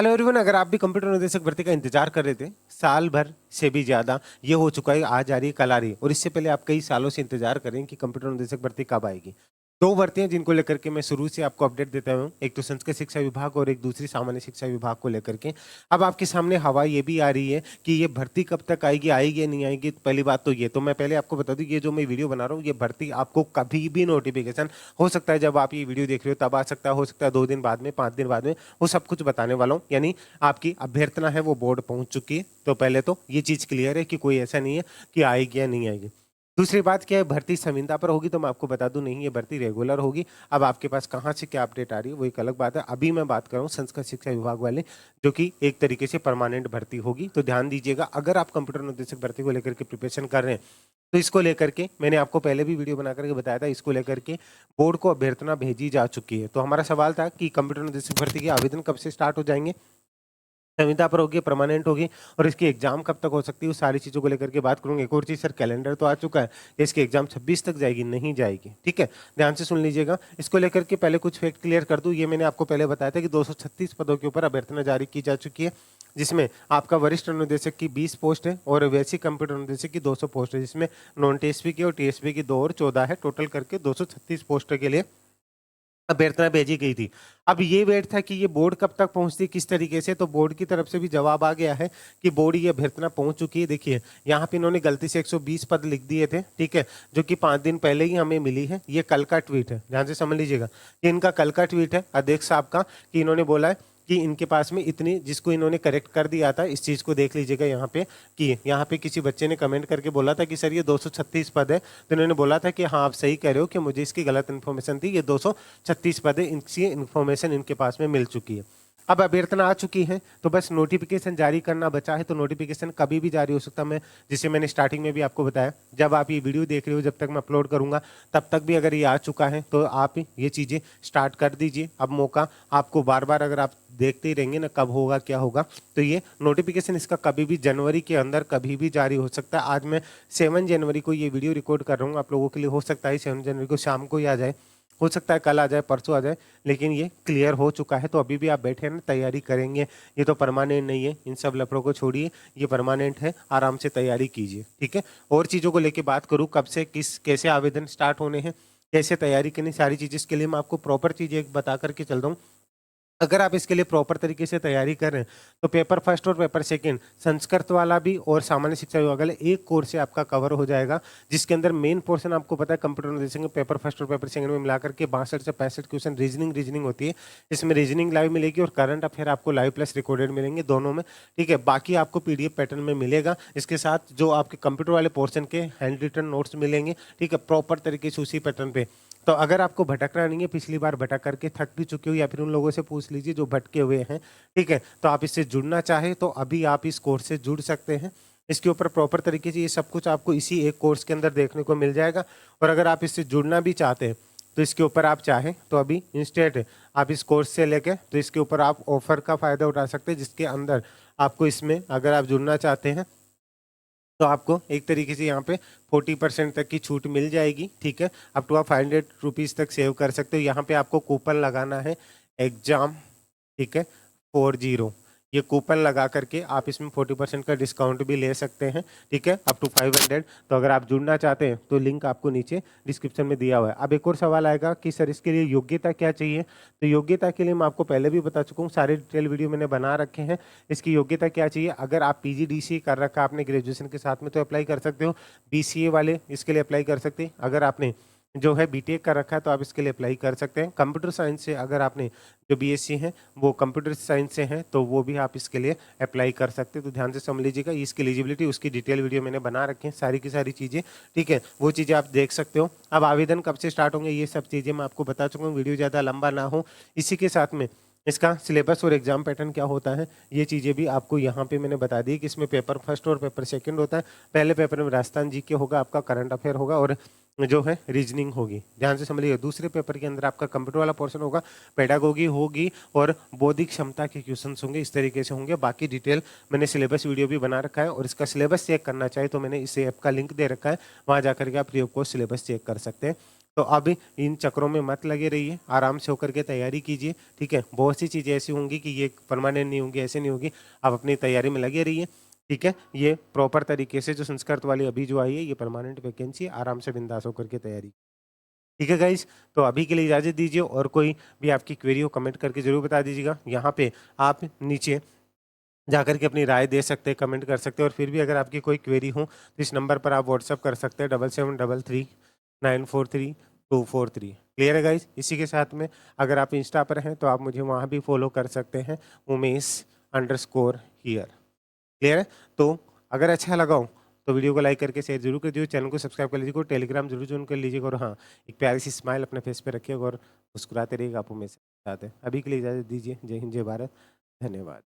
Hello everyone, अगर आप भी कंप्यूटर अनुदेशक भर्ती का इंतजार कर रहे थे साल भर से भी ज़्यादा, ये हो चुका है, आज आ रही है, कल आ रही है, और इससे पहले आप कई सालों से इंतजार कर रहे हैं कि कंप्यूटर अनुदेशक भर्ती कब आएगी। दो भर्तियां जिनको लेकर के मैं शुरू से आपको अपडेट देता हूं, एक तो संस्कृत शिक्षा विभाग और एक दूसरी सामान्य शिक्षा विभाग को लेकर के। अब आपके सामने हवा ये भी आ रही है कि ये भर्ती कब तक आएगी, आएगी या नहीं आएगी। तो पहली बात तो ये, तो मैं पहले आपको बता दूं, ये जो मैं वीडियो बना रहा हूँ, ये भर्ती आपको कभी भी नोटिफिकेशन हो सकता है जब आप ये वीडियो देख रहे हो तब आ सकता है, हो सकता है 2 दिन बाद में, 5 दिन बाद में, वो सब कुछ बताने वाला हूँ। यानी आपकी अभ्यर्थना है वो बोर्ड पहुंच चुकी है, तो पहले तो ये चीज़ क्लियर है कि कोई ऐसा नहीं है कि आएगी या नहीं आएगी। दूसरी बात क्या है, भर्ती संविदा पर होगी, तो मैं आपको बता दूं नहीं, ये भर्ती रेगुलर होगी। अब आपके पास कहाँ से क्या अपडेट आ रही है वो एक अलग बात है। अभी मैं बात कर रहा हूँ संस्कृत शिक्षा विभाग वाले, जो कि एक तरीके से परमानेंट भर्ती होगी। तो ध्यान दीजिएगा, अगर आप कंप्यूटर अनुदेशक भर्ती को लेकर के प्रिपरेशन कर रहे हैं तो इसको लेकर के मैंने आपको पहले भी वीडियो बना करके बताया था, इसको लेकर के बोर्ड को अभ्यर्थना भेजी जा चुकी है। तो हमारा सवाल था कि कंप्यूटर अनुदेशक भर्ती के आवेदन कब से स्टार्ट हो जाएंगे, संविदा पर होगी, परमानेंट होगी, और इसकी एग्जाम कब तक हो सकती है, उस सारी चीज़ों को लेकर के बात करूंगा। एक और चीज़ सर, कैलेंडर तो आ चुका है, इसकी एग्जाम 26 तक जाएगी, नहीं जाएगी? ठीक है, ध्यान से सुन लीजिएगा। इसको लेकर के पहले कुछ फैक्ट क्लियर कर दूं। ये मैंने आपको पहले बताया था कि 236 पदों के ऊपर अभ्यर्थना जारी की जा चुकी है, जिसमें आपका वरिष्ठ अनुदेशक की 20 पोस्ट है और वैसी कंप्यूटर अनुदेशक की 200 पोस्ट है, जिसमें नॉन टीएसपी की और टीएसपी की 2 और 14 है, टोटल करके 236 पोस्टों के लिए अभ्यर्थना भेजी गई थी। अब ये वेट था कि ये बोर्ड कब तक पहुंचती, किस तरीके से, तो बोर्ड की तरफ से भी जवाब आ गया है कि बोर्ड ये अभ्यर्थना पहुंच चुकी है। देखिए यहाँ पे इन्होंने गलती से 120 पद लिख दिए थे, ठीक है, जो कि 5 दिन पहले ही हमें मिली है। ये कल का ट्वीट है, ध्यान से समझ लीजिएगा, ये इनका कल का ट्वीट है अध्यक्ष साहब का, कि इन्होंने बोला है कि इनके पास में इतनी, जिसको इन्होंने करेक्ट कर दिया था, इस चीज़ को देख लीजिएगा यहाँ पे, कि यहाँ पे किसी बच्चे ने कमेंट करके बोला था कि सर ये 236 पद है, तो इन्होंने बोला था कि हाँ आप सही कह रहे हो कि मुझे इसकी गलत इन्फॉर्मेशन थी, ये 236 पद है, इनकी इन्फॉर्मेशन इनके पास में मिल चुकी है। अब अभ्यर्थना आ चुकी है, तो बस नोटिफिकेशन जारी करना बचा है। तो नोटिफिकेशन कभी भी जारी हो सकता है, मैं जिसे मैंने स्टार्टिंग में भी आपको बताया, जब आप ये वीडियो देख रहे हो, जब तक मैं अपलोड करूंगा तब तक भी अगर ये आ चुका है तो आप ये चीज़ें स्टार्ट कर दीजिए। अब मौका आपको बार बार, अगर आप देखते ही रहेंगे ना कब होगा क्या होगा, तो ये नोटिफिकेशन इसका कभी भी जनवरी के अंदर कभी भी जारी हो सकता है। आज मैं 7 जनवरी को ये वीडियो रिकॉर्ड कर रहा हूँ आप लोगों के लिए, हो सकता है 7 जनवरी को शाम को ही आ जाए, हो सकता है कल आ जाए, परसों आ जाए, लेकिन ये क्लियर हो चुका है। तो अभी भी आप बैठे हैं ना, तैयारी करेंगे, ये तो परमानेंट नहीं है, इन सब लफड़ों को छोड़िए, ये परमानेंट है, आराम से तैयारी कीजिए, ठीक है। और चीज़ों को लेके बात करूँ, कब से किस कैसे आवेदन स्टार्ट होने हैं, कैसे तैयारी करनी, सारी चीज़ इसके लिए मैं आपको प्रॉपर चीज़ें बता करके चल रहा हूँ। अगर आप इसके लिए प्रॉपर तरीके से तैयारी कर रहे हैं तो पेपर फर्स्ट और पेपर सेकंड, संस्कृत वाला भी और सामान्य शिक्षा विभाग वाला, एक कोर्स से आपका कवर हो जाएगा, जिसके अंदर मेन पोर्शन आपको पता है कंप्यूटर अनुदेशक पेपर फर्स्ट और पेपर सेकंड में मिलाकर के 62 से 65 क्वेश्चन रीजनिंग होती है। इसमें रीजनिंग लाइव मिलेगी और करंट अफेयर आपको लाइव प्लस रिकॉर्डेड मिलेंगे दोनों में, ठीक है। बाकी आपको पीडीएफ पैटर्न में मिलेगा, इसके साथ जो आपके कंप्यूटर वाले पोर्शन के हैंड रिटन नोट्स मिलेंगे, ठीक है, प्रॉपर तरीके से उसी पैटर्न पे। तो अगर आपको भटकना नहीं है, पिछली बार भटक करके थक भी चुके हो, या फिर उन लोगों से पूछ लीजिए जो भटके हुए हैं, ठीक है, तो आप इससे जुड़ना चाहे तो अभी आप इस कोर्स से जुड़ सकते हैं। इसके ऊपर प्रॉपर तरीके से ये सब कुछ आपको इसी एक कोर्स के अंदर देखने को मिल जाएगा। और अगर आप इससे जुड़ना भी चाहते हैं तो इसके ऊपर आप चाहें तो अभी इंस्टेंट आप इस कोर्स से लेके, तो इसके ऊपर आप ऑफर का फ़ायदा उठा सकते हैं, जिसके अंदर आपको इसमें अगर आप जुड़ना चाहते हैं तो आपको एक तरीके से यहाँ पे 40% तक की छूट मिल जाएगी, ठीक है। अप टू आप 500 रुपीज़ तक सेव कर सकते हो। यहाँ पे आपको कूपन लगाना है एग्जाम, ठीक है, 40, ये कूपन लगा करके आप इसमें 40% का डिस्काउंट भी ले सकते हैं, ठीक है, अप टू 500। तो अगर आप जुड़ना चाहते हैं तो लिंक आपको नीचे डिस्क्रिप्शन में दिया हुआ है। अब एक और सवाल आएगा कि सर इसके लिए योग्यता क्या चाहिए, तो योग्यता के लिए मैं आपको पहले भी बता चुका हूँ, सारे डिटेल वीडियो मैंने बना रखे हैं। इसकी योग्यता क्या चाहिए, अगर आप पीजीडीसी कर रखा आपने ग्रेजुएशन के साथ में तो अप्लाई कर सकते हो, बीसीए वाले इसके लिए अप्लाई कर सकते हैं, अगर आपने जो है बीटेक कर रखा है तो आप इसके लिए अप्लाई कर सकते हैं। कंप्यूटर साइंस से अगर आपने जो बीएससी हैं वो कंप्यूटर साइंस से हैं तो वो भी आप इसके लिए अप्लाई कर सकते हैं। तो ध्यान से समझ लीजिएगा, इसकी एलिजिबिलिटी उसकी डिटेल वीडियो मैंने बना रखी है, सारी की सारी चीज़ें, ठीक है, वो चीज़ें आप देख सकते हो। अब आवेदन कब से स्टार्ट होंगे ये सब चीज़ें मैं आपको बता चुका हूँ, वीडियो ज़्यादा लंबा ना हो। इसी के साथ में इसका सिलेबस और एग्जाम पैटर्न क्या होता है ये चीज़ें भी आपको यहाँ पे मैंने बता दी कि इसमें पेपर फर्स्ट और पेपर सेकंड होता है। पहले पेपर में राजस्थान जीके होगा, आपका करंट अफेयर होगा और जो है रीजनिंग होगी, ध्यान से समझिए। दूसरे पेपर के अंदर आपका कंप्यूटर वाला पोर्शन होगा, पेडागोगी होगी और बौद्धिक क्षमता के क्वेश्चंस होंगे, इस तरीके से होंगे। बाकी डिटेल मैंने सिलेबस वीडियो भी बना रखा है और इसका सिलेबस चेक करना चाहे तो मैंने इस ऐप का लिंक दे रखा है, वहाँ जाकर के आप free of cost syllabus check कर सकते हैं। तो अब इन चक्रों में मत लगे रहिए, आराम से होकर के तैयारी कीजिए, ठीक है। बहुत सी चीज़ें ऐसी होंगी कि ये परमानेंट नहीं होंगी, ऐसे नहीं होगी, आप अपनी तैयारी में लगे रहिए, ठीक है। ये प्रॉपर तरीके से जो संस्कृत वाली अभी जो आई है ये परमानेंट वैकेंसी, आराम से बिंदास होकर के तैयारी, ठीक है गाइज। तो अभी के लिए इजाज़त दीजिए, और कोई भी आपकी क्वेरी हो कमेंट करके ज़रूर बता दीजिएगा। यहाँ पे आप नीचे जाकर के अपनी राय दे सकते हैं, कमेंट कर सकते हैं, और फिर भी अगर आपकी कोई क्वेरी हो तो इस नंबर पर आप व्हाट्सअप कर सकते हैं 7733943243। क्लियर है गाइज। इसी के साथ में अगर आप इंस्टा पर हैं तो आप मुझे वहाँ भी फॉलो कर सकते हैं, उमेश_हियर। क्लियर है। तो अगर अच्छा लगा हो तो वीडियो को लाइक करके शेयर जरूर कर दीजिए, चैनल को सब्सक्राइब कर लीजिएगा, टेलीग्राम जरूर ज्वाइन कर लीजिएगा, और हाँ, एक प्यारी सी स्माइल अपने फेस पे रखिएगा और मुस्कुराते रहिएगा, आप हमें साथ हैं। अभी के लिए इजाज़त दीजिए। जय हिंद, जय भारत, धन्यवाद।